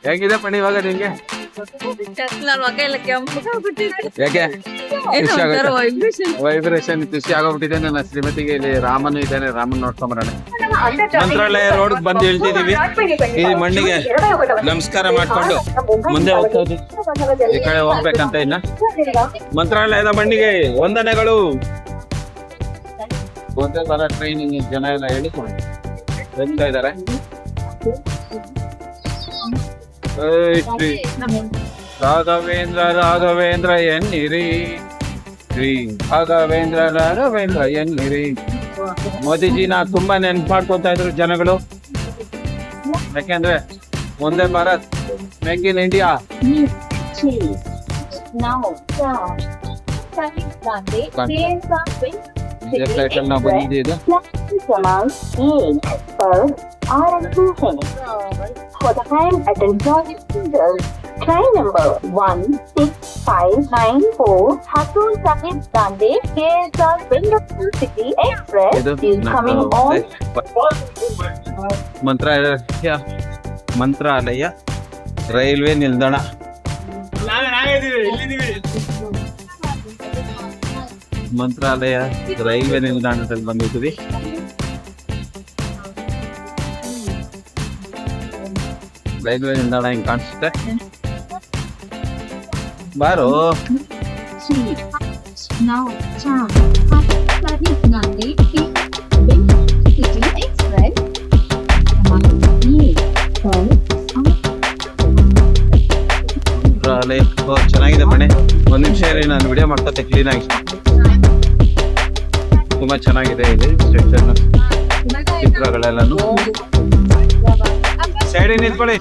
ಹೇಗಿದೆ ಪಣಿ ಇವಾಗ ನಿಮ್ಗೆ? ಯಾಕೆ ವೈಬ್ರೇಷನ್ ಖುಷಿ ಆಗೋಗ್ಬಿಟ್ಟಿದೆ. ನನ್ನ ಶ್ರೀಮತಿಗೆ ಇಲ್ಲಿ ರಾಮನು ಇದ್ದಾನೆ, ರಾಮನ್ ನೋಡ್ಕೊಂಬರೋಣ. ಮಂತ್ರಾಲಯ ರೋಡ್ ಬಂದು ಇಳ್ತಿದೀವಿ. ಈ ಮಣ್ಣಿಗೆ ನಮಸ್ಕಾರ ಮಾಡ್ಕೊಂಡು ಮುಂದೆ ಹೋಗ್ತಾ ಇದ್ದೀವಿ. ಈ ಕಡೆ ಹೋಗ್ಬೇಕಂತ ಇನ್ನ ಮಂತ್ರಾಲಯದ ಮಣ್ಣಿಗೆ ವಂದನೆಗಳು. ಒಂದೇ ತರ ಟ್ರೈನಿಂಗ್ ಜನ ಎಲ್ಲ ಹೇಳಿಕೊಂಡು ಹೋಗ್ತಾ ಇದಾರೆ. ಶ್ರೀ ರಾಘವೇಂದ್ರ ರಾಘವೇಂದ್ರ ಎನ್ನಿರಿ, ಶ್ರೀ ರಾಘವೇಂದ್ರ ರಾಘವೇಂದ್ರ ಎನ್ನಿರಿ. ಮೋದಿಜಿನ ತುಂಬಾ ನೆನ್ಪು ಮಾಡ್ಕೊತಾ ಇದ್ರು ಜನಗಳು. ಯಾಕೆಂದ್ರೆ ಒಂದೇ ಭಾರತ್ ಮೇಕ್ ಇನ್ ಇಂಡಿಯಾ. ನಾವು ಬಂದಿದ್ದು for the hand at enjoying passengers. Train number 16594 Hatur Sahib Gandhi KSR Bengaluru City Express is coming on. Mantralaya railway ನಿಲ್ದಾಣ. ಮಂತ್ರಾಲಯ ರೈಲ್ವೆ ನಿಲ್ದಾಣದಲ್ಲಿ ಬಂದಿದ್ದೀವಿ. ರೈಲ್ವೆ ನಿಲ್ದಾಣ ಹಿಂಗ್ ಕಾಣಿಸುತ್ತೆ. ಬಾರೋ ಮಂತ್ರಾಲಯ. ಚೆನ್ನಾಗಿದೆ ಮನೆ. ಒಂದ್ ನಿಮಿಷ ಇರಿ, ನಾನು ವಿಡಿಯೋ ಮಾಡ್ಕೊತೆ ಕ್ಲೀನ್ ಆಗಿ. ತುಂಬಾ ಚೆನ್ನಾಗಿದೆ ಇಲ್ಲಿ ಸ್ಟೇಷನ್, ಚಿತ್ರಗಳೆಲ್ಲನು. ಸೈಡ್ ನಿಂತ್ಕೊಳ್ಳಿ.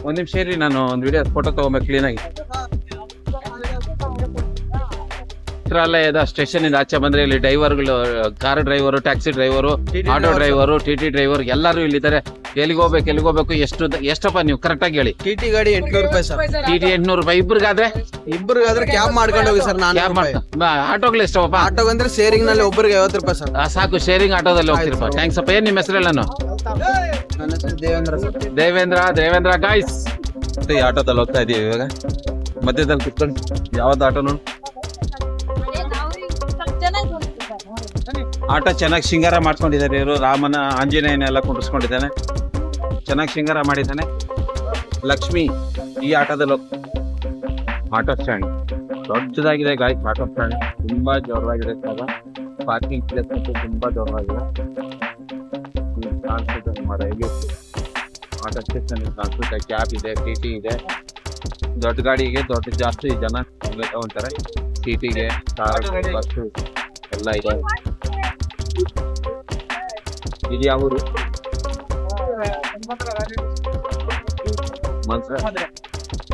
ಒಂದ್ ನಿಮಿಷ ಇರಿ, ನಾನು ಒಂದು ವಿಡಿಯೋ ಫೋಟೋ ತಗೋಬೇಕು ಕ್ಲೀನ್ ಆಗಿ. ಮಂತ್ರಾಲಯದ ಸ್ಟೇಷನ್ ಇಂದ ಆಚೆ ಬಂದ್ರೆ ಇಲ್ಲಿ ಡ್ರೈವರ್ಗಳು, car driver, taxi driver, auto driver, TT driver ಎಲ್ಲರೂ ಇಲ್ಲಿದ್ದಾರೆ. ಎಲ್ಲಿಗೆ ಹೋಗ್ಬೇಕು ಎಷ್ಟಪ್ಪ ನೀವು ಕರೆಕ್ಟ್ ಆಗಿ ಹೇಳಿ. ಟಿಟಿ ಗಾಡಿ 800 ರೂಪಾಯಿ ಸರ್. ಟಿಟಿ 800 ರೂಪಾಯಿ. ಇಬ್ಬರಿಗಾದ್ರೆ ಕ್ಯಾಬ್ ಮಾಡ್ಕೊಂಡು ಹೋಗಿ ಸರ್. ಆಟೋಗಳು ಎಷ್ಟಪ್ಪ? ಆಟೋ ಅಂದ್ರೆ ಶೇರಿಂಗ್ ನಲ್ಲಿ ಒಬ್ಬರಿಗೆ 50 ರೂಪಾಯಿ ಸರ್. ಸಾಕು, ಶೇರಿಂಗ್ ಆಟೋದಲ್ಲಿ ಹೋಗ್ತಿರಪ್ಪ. ಥ್ಯಾಂಕ್ಸ್ ಅಪ್ಪ. ಏನ್ ನಿಮ್ಮ ಹೆಸರೆಲ್ಲ? ನನ್ನ ಹೆಸರು ದೇವೇಂದ್ರ ಸರ್. ದೇವೇಂದ್ರ ಗಾಯ್ಸ್. ಈ ಆಟೋದಲ್ಲಿ ಹೋಗ್ತಾ ಇದೀವಿ ಇವಾಗ. ಮಧ್ಯದಲ್ಲಿ ಕುತ್ಕೊಂಡು ಯಾವ್ದು ಆಟೋ ನೋಡಿ. ಆಟೋ ಚೆನ್ನಾಗಿ ಶೃಂಗಾರ ಮಾಡ್ಕೊಂಡಿದ್ದಾರೆ ಇವರು. ರಾಮನ ಆಂಜನೇಯನೆಲ್ಲ ಕುಂಡಿಸ್ಕೊಂಡಿದ್ದಾನೆ, ಚೆನ್ನಾಗಿ ಶೃಂಗಾರ ಮಾಡಿದ್ದಾನೆ. ಲಕ್ಷ್ಮಿ ಈ ಆಟೋದಲ್ಲಿ ಆಟೋ ಸ್ಟ್ಯಾಂಡ್ ದೊಡ್ಡದಾಗಿದೆ ಗಾಯ್ಸ್. ಆಟೋ ಸ್ಟ್ಯಾಂಡ್ ತುಂಬಾ ಜೋರವಾಗಿದೆ. ಪಾರ್ಕಿಂಗ್ ಪ್ಲೇಸ್ ಅಂತೂ ತುಂಬಾ ಜೋರವಾಗಿದೆ. ಕಾಣಿಸುತ್ತೆ ನಮ್ಮ ರೈಲ್ವೆ ಆಟೋ ಸ್ಟೇಷನ್ ಕಾಣಿಸುತ್ತೆ. ಕ್ಯಾಬ್ ಇದೆ, ಟಿಟಿ ಇದೆ. ದೊಡ್ಡ ಗಾಡಿಗೆ ಜಾಸ್ತಿ ಜನ ತಗೊಂತಾರೆ. ಟಿಟಿಗೆ ಕಾರ್, ಬಸ್ಸು ಎಲ್ಲ ಇದೆ. ಇದು ಯಾವ ಊರು?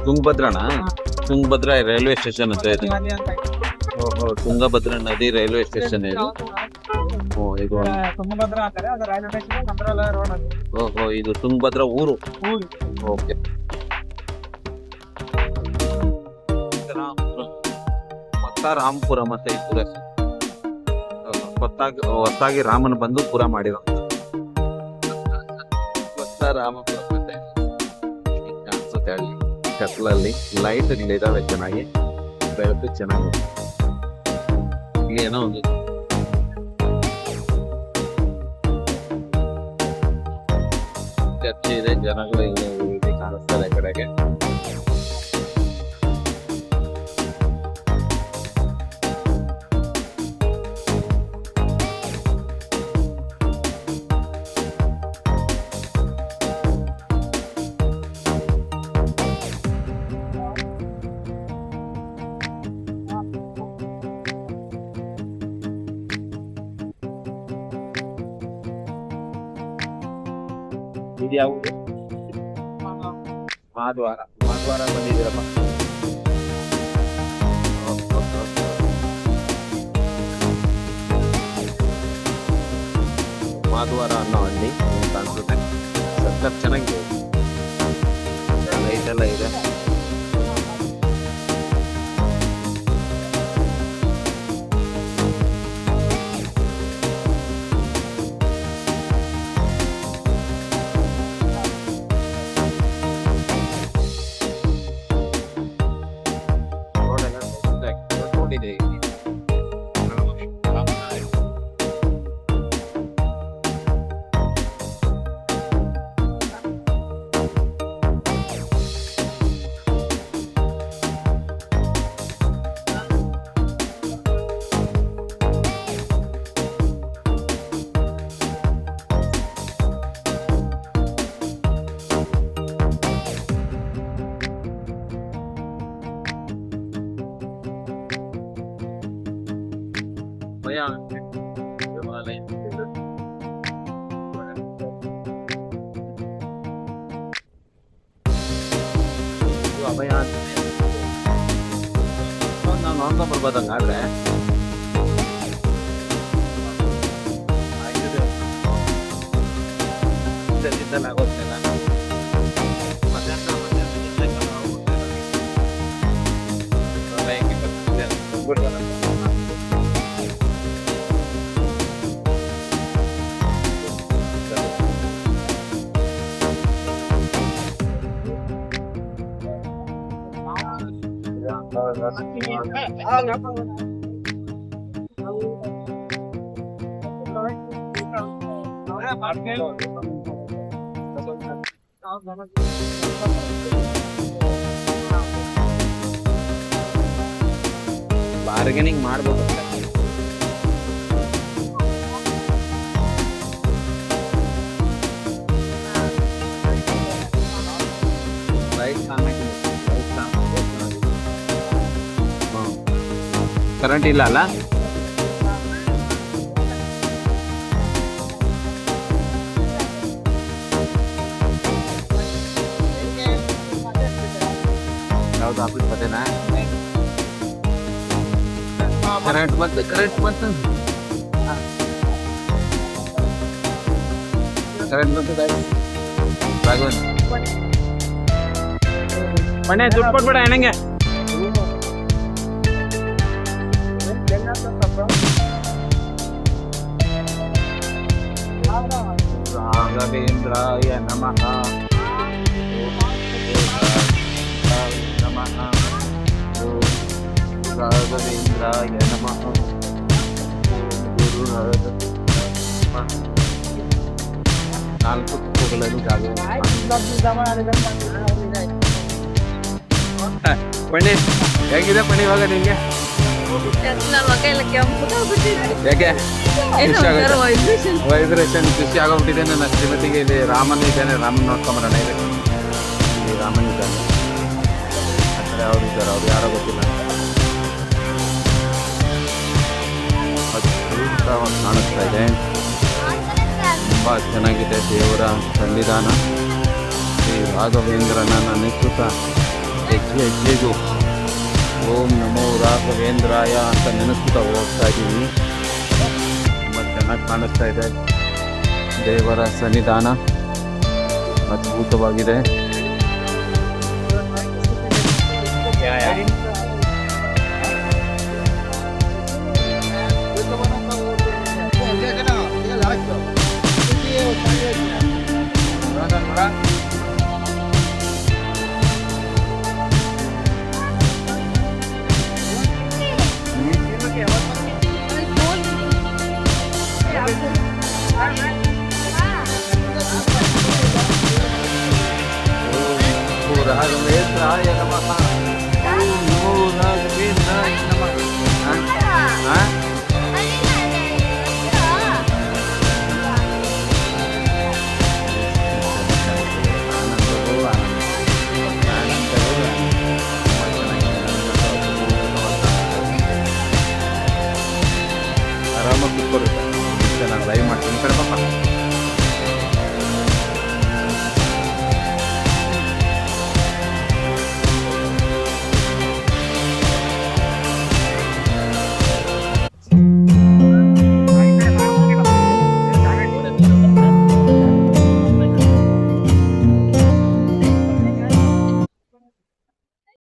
ತುಂಗಭದ್ರನಾ? ತುಂಗಭದ್ರಾ ರೈಲ್ವೆ ಸ್ಟೇಷನ್ ಅಂತ ಇದೆ. ಓಹೋ, ತುಂಗಭದ್ರಾ ನದಿ ರೈಲ್ವೆ ಸ್ಟೇಷನ್ ಇದು. ಇದು ಓಹೋ, ಇದು ತುಂಗಭದ್ರಾ ಊರು. ಓಕೆ. ರಾಮಪುರಂ ಅಂತ ಈ ಪುರ ಹೊಸದಾಗಿ ರಾಮನ ಬಂದು ಪುರ ಮಾಡಿರೋ ಹೊಸ ರಾಮಪುರ ಅನ್ಸುತ್ತೆ. ಕತ್ಲಲ್ಲಿ ಲೈಟ್ ಇದಾವೆ ಚೆನ್ನಾಗಿ, ಬೆಳಕು ಚೆನ್ನಾಗಿದೆ. ಇಲ್ಲಿ ಏನೋ ಒಂದು ಚರ್ಚೆ ಇದೆ, ಜನಗಳು ಇಲ್ಲಿ ಕಾಣಿಸ್ತಾರೆ ಕಡೆಗೆ. ಇದು ಯಾವುದು? ಮಾದ್ವಾರ ಬಂದಿದ್ದೀರಪ್ಪ. ಮಾದ್ವಾರ ಅನ್ನೋ ಹಳ್ಳಿ ಕಾಣಿಸುತ್ತೆ. ಸಕ್ಕತ್ ಚೆನ್ನಾಗಿದೆ, ಲೈಟ್ ಎಲ್ಲ ಇದೆ. ಅಭಯ ನಾವು ನೋಡ್ಕೊಂಡ್ ಬರ್ಬೋದಂಗಾದ್ರೆ. ಆಗೋದಿಲ್ಲ ಬಾರ್ಗೇನಿಂಗ್ ಮಾಡ್ಬೋದು. ಕರೆಂಟ್ ಇಲ್ಲ ಅಲ್ಲ? ಯಾವ್ದು ಆಫೀಸ್ ಬರ್ತೇನಾ? ಕರೆಂಟ್ ಬಂತು ಕರೆಂಟ್ ಬಂತು ಮನೆ ದುಡ್ಡು ಕೊಟ್ಬಿಡ ಹೆಣಂಗೆ. ರಾಘವೇಂದ್ರಾಯ ನಮಃ ನಮಃ ರಾಘವೇಂದ್ರಾಯ ನಮಃ ಗುರು ನಾಲ್ಕು ಪುಷ್ಪಗಳನ್ನು ಪಣಿ ಹೇಗಿದೆ ಪಣಿ ಇವಾಗ ನಿಂಗೆ? ಯಾಕೆ ವೈಬ್ರೇಷನ್ ಖುಷಿ ಆಗೋಗ್ಬಿಟ್ಟಿದೆ. ನನ್ನ ಶ್ರೀಮತಿಗೆ ಇಲ್ಲಿ ರಾಮನ್ ಇದ್ದಾನೆ, ರಾಮನ್ ನೋಡ್ಕೊಂಬರೋಣ. ಇಲ್ಲಿ ರಾಮನ್ ಇದ್ದಾನೆ, ಆ ಕಡೆ ಅವ್ರು ಇದ್ದಾರೆ, ಅವ್ರು ಯಾರೋ ಗೊತ್ತಿಲ್ಲ. ಅದ್ಭುತವಾಗಿ ಕಾಣಿಸ್ತಾ ಇದೆ, ತುಂಬ ಚೆನ್ನಾಗಿದೆ ದೇವರ ಸನ್ನಿಧಾನ. ಶ್ರೀ ರಾಘವೇಂದ್ರನ ನೆನೆಸುತ್ತ ಹೆಜ್ಜೆ ಹೆಜ್ಜೆಗೂ ಓಂ ನಮೋ ರಾಘವೇಂದ್ರಾಯ ಅಂತ ನೆನೆಸ್ತಾ ಹೋಗ್ತಾ ಇದ್ದೀನಿ. ತುಂಬ ಚೆನ್ನಾಗಿ ಕಾಣಿಸ್ತಾ ಇದೆ ದೇವರ ಸನ್ನಿಧಾನ, ಅದ್ಭುತವಾಗಿದೆ. ಸರ್ವೇಶ್ವರಾಯ ನಮಃ.